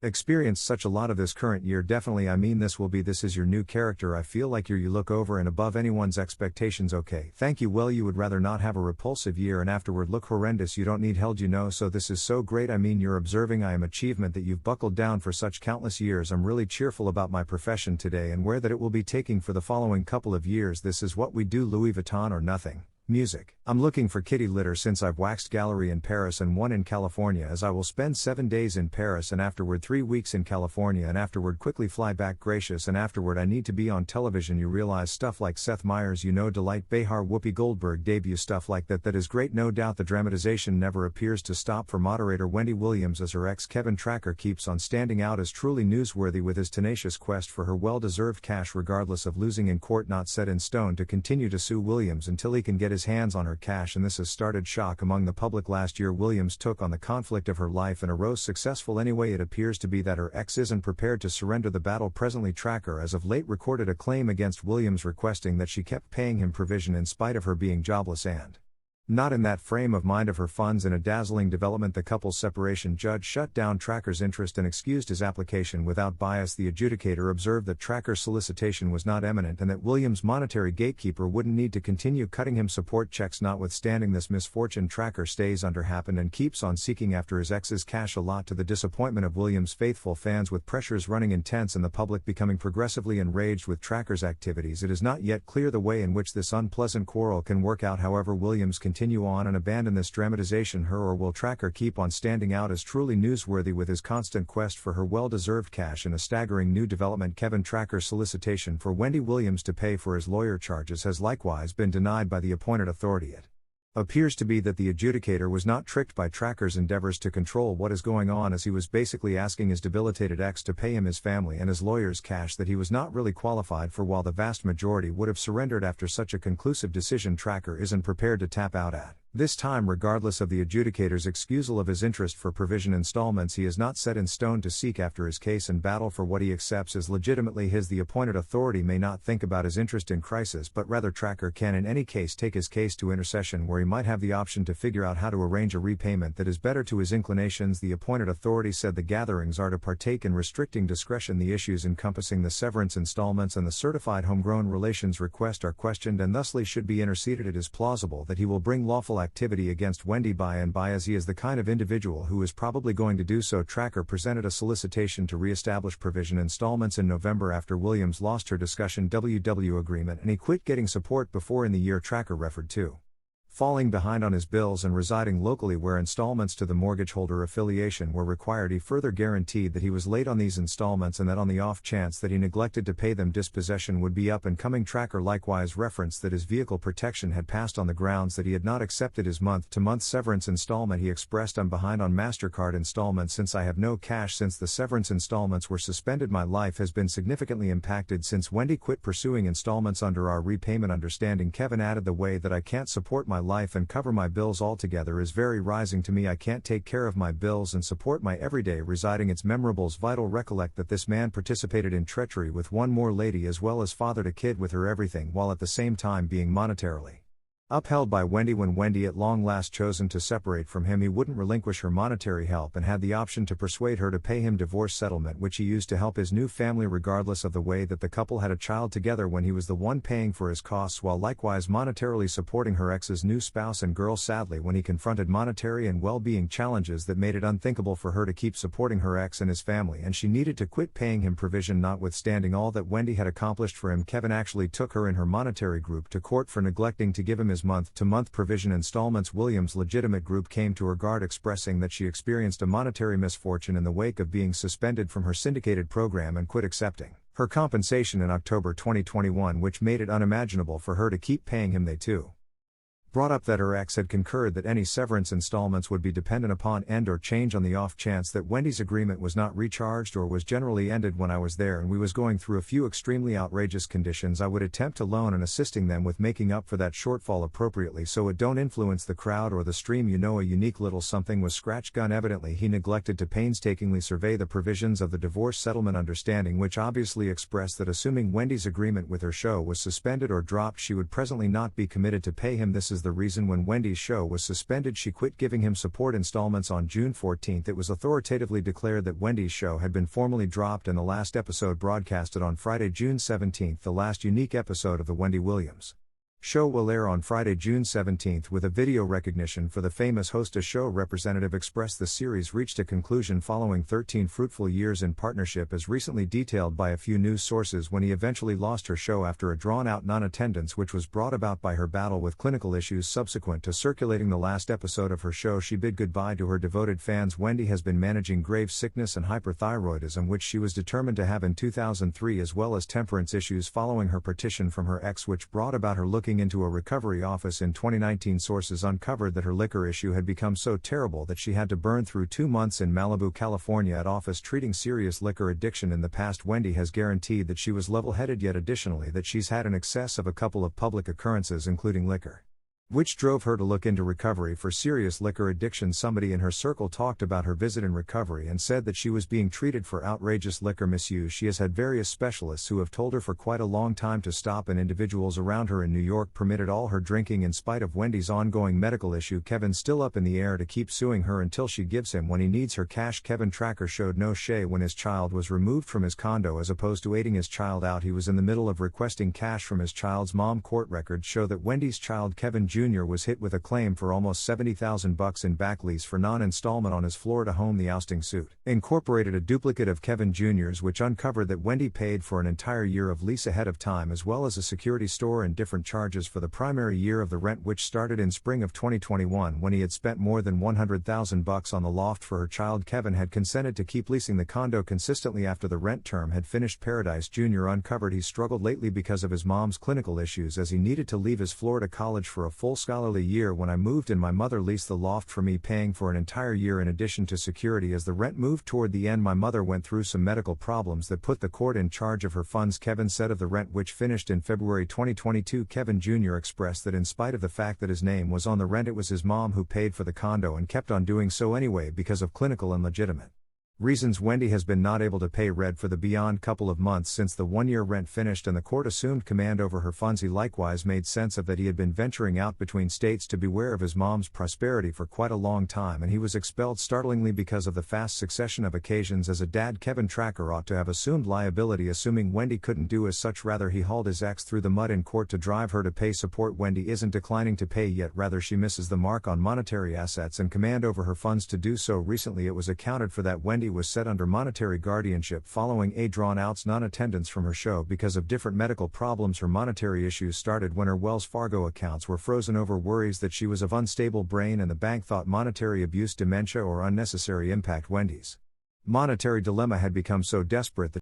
Experienced such a lot of this current year. Definitely, I mean, this is your new character. I feel like you look over and above anyone's expectations. Okay, thank you. Well, you would rather not have a repulsive year and afterward look horrendous. You don't need help, so this is so great. I mean, you're observing I am achievement that you've buckled down for such countless years. I'm really cheerful about my profession today and where that it will be taking for the following couple of years. This is what we do, Louis Vuitton or nothing. Music. I'm looking for kitty litter since I've waxed gallery in Paris and one in California, as I will spend 7 days in Paris and afterward 3 weeks in California and afterward quickly fly back. Gracious, and afterward I need to be on television. You realize stuff like Seth Meyers, Delight Behar, Whoopi Goldberg debut, stuff like that is great. No doubt the dramatization never appears to stop for moderator Wendy Williams as her ex Kevin Tracker keeps on standing out as truly newsworthy with his tenacious quest for her well-deserved cash regardless of losing in court, not set in stone to continue to sue Williams until he can get his hands on her cash. And this has started shock among the public. Last year Williams took on the conflict of her life and arose successful anyway. It appears to be that her ex isn't prepared to surrender the battle. Presently Tracker as of late recorded a claim against Williams requesting that she kept paying him provision in spite of her being jobless and not in that frame of mind of her funds. In a dazzling development, the couple's separation judge shut down Tracker's interest and excused his application without bias. The adjudicator observed that Tracker's solicitation was not imminent and that Williams' monetary gatekeeper wouldn't need to continue cutting him support checks. Notwithstanding this misfortune, Tracker stays under happened and keeps on seeking after his ex's cash, a lot to the disappointment of Williams' faithful fans, with pressures running intense and the public becoming progressively enraged with Tracker's activities. It is not yet clear the way in which this unpleasant quarrel can work out. However, Williams continue on and abandon this dramatization, her or will Tracker keep on standing out as truly newsworthy with his constant quest for her well-deserved cash? In a staggering new development, Kevin Tracker's solicitation for Wendy Williams to pay for his lawyer charges has likewise been denied by the appointed authority. It appears to be that the adjudicator was not tricked by Tracker's endeavors to control what is going on, as he was basically asking his debilitated ex to pay him his family and his lawyer's cash that he was not really qualified for. While the vast majority would have surrendered after such a conclusive decision, Tracker isn't prepared to tap out at this time. Regardless of the adjudicator's excusal of his interest for provision installments, he is not set in stone to seek after his case and battle for what he accepts as legitimately his. The appointed authority may not think about his interest in crisis, but rather Tracker can in any case take his case to intercession, where he might have the option to figure out how to arrange a repayment that is better to his inclinations. The appointed authority said the gatherings are to partake in restricting discretion. The issues encompassing the severance installments and the certified homegrown relations request are questioned and thusly should be interceded. It is plausible that he will bring lawful activity against Wendy by and by, as he is the kind of individual who is probably going to do so. Tracker presented a solicitation to re-establish provision installments in November after Williams lost her discussion WW agreement and he quit getting support before. In the year, Tracker referred to falling behind on his bills and residing locally where installments to the mortgage holder affiliation were required. He further guaranteed that he was late on these installments and that on the off chance that he neglected to pay them, dispossession would be up and coming. Tracker likewise referenced that his vehicle protection had passed on the grounds that he had not accepted his month-to-month severance installment. He expressed, "I'm behind on MasterCard installments since I have no cash since the severance installments were suspended. My life has been significantly impacted since Wendy quit pursuing installments under our repayment understanding." Kevin added, "The way that I can't support my life and cover my bills altogether is very rising to me. I can't take care of my bills and support my everyday residing. It's memorable's vital. Recollect that this man participated in treachery with one more lady as well as fathered a kid with her, everything while at the same time being monetarily upheld by Wendy. When Wendy at long last chosen to separate from him, he wouldn't relinquish her monetary help and had the option to persuade her to pay him divorce settlement, which he used to help his new family regardless of the way that the couple had a child together when he was the one paying for his costs, while likewise monetarily supporting her ex's new spouse and girl. Sadly, when he confronted monetary and well-being challenges that made it unthinkable for her to keep supporting her ex and his family, and she needed to quit paying him provision. Notwithstanding all that Wendy had accomplished for him, Kevin actually took her and her monetary group to court for neglecting to give him his month-to-month provision installments. Williams' legitimate group came to her guard, expressing that she experienced a monetary misfortune in the wake of being suspended from her syndicated program and quit accepting her compensation in October 2021, which made it unimaginable for her to keep paying him. They too brought up that her ex had concurred that any severance installments would be dependent upon end or change on the off chance that Wendy's agreement was not recharged or was generally ended. When I was there and we was going through a few extremely outrageous conditions, I would attempt to loan and assisting them with making up for that shortfall appropriately so it don't influence the crowd or the stream. A unique little something was scratch gun. Evidently he neglected to painstakingly survey the provisions of the divorce settlement understanding, which obviously expressed that assuming Wendy's agreement with her show was suspended or dropped, she would presently not be committed to pay him. This is is the reason when Wendy's show was suspended she quit giving him support installments on June 14. It was authoritatively declared that Wendy's show had been formally dropped and the last episode broadcasted on Friday, June 17, the last unique episode of The Wendy Williams Show will air on Friday, June 17, with a video recognition for the famous host. A show representative expressed the series reached a conclusion following 13 fruitful years in partnership, as recently detailed by a few news sources, when he eventually lost her show after a drawn-out non-attendance which was brought about by her battle with clinical issues subsequent to circulating the last episode of her show. She bid goodbye to her devoted fans. Wendy has been managing grave sickness and hyperthyroidism, which she was determined to have in 2003, as well as temperance issues following her partition from her ex, which brought about her looking into a recovery office in 2019. Sources uncovered that her liquor issue had become so terrible that she had to burn through 2 months in Malibu, California at office treating serious liquor addiction. In the past, Wendy has guaranteed that she was level-headed, yet additionally that she's had an excess of a couple of public occurrences including liquor, which drove her to look into recovery for serious liquor addiction. Somebody in her circle talked about her visit in recovery and said that she was being treated for outrageous liquor misuse. She has had various specialists who have told her for quite a long time to stop, and individuals around her in New York permitted all her drinking. In spite of Wendy's ongoing medical issue, Kevin's still up in the air to keep suing her until she gives him when he needs her cash. Kevin Tracker showed no shame when his child was removed from his condo. As opposed to aiding his child out, he was in the middle of requesting cash from his child's mom. Court records show that Wendy's child Kevin Jr. was hit with a claim for almost $70,000 in back lease for non-installment on his Florida home. The ousting suit incorporated a duplicate of Kevin Jr.'s, which uncovered that Wendy paid for an entire year of lease ahead of time, as well as a security store and different charges for the primary year of the rent, which started in spring of 2021 when he had spent more than $100,000 on the loft for her child. Kevin had consented to keep leasing the condo consistently after the rent term had finished. Paradise Jr. uncovered he struggled lately because of his mom's clinical issues, as he needed to leave his Florida college for a full scholarly year. When I moved in, my mother leased the loft for me, paying for an entire year in addition to security. As the rent moved toward the end, my mother went through some medical problems that put the court in charge of her funds, Kevin said of the rent, which finished in February 2022. Kevin Jr. expressed that in spite of the fact that his name was on the rent, it was his mom who paid for the condo and kept on doing so anyway because of clinical and legitimate reasons. Wendy has been not able to pay rent for the beyond couple of months since the 1-year rent finished and the court assumed command over her funds. He likewise made sense of that he had been venturing out between states to beware of his mom's prosperity for quite a long time, and he was expelled startlingly because of the fast succession of occasions. As a dad, Kevin Tracker ought to have assumed liability, assuming Wendy couldn't do as such. Rather, he hauled his ex through the mud in court to drive her to pay support. Wendy isn't declining to pay yet, rather she misses the mark on monetary assets and command over her funds to do so. Recently it was accounted for that Wendy was set under monetary guardianship following a drawn-out non-attendance from her show because of different medical problems. Her monetary issues started when her Wells Fargo accounts were frozen over worries that she was of unstable brain, and the bank thought monetary abuse, dementia, or unnecessary impact. Wendy's monetary dilemma had become so desperate that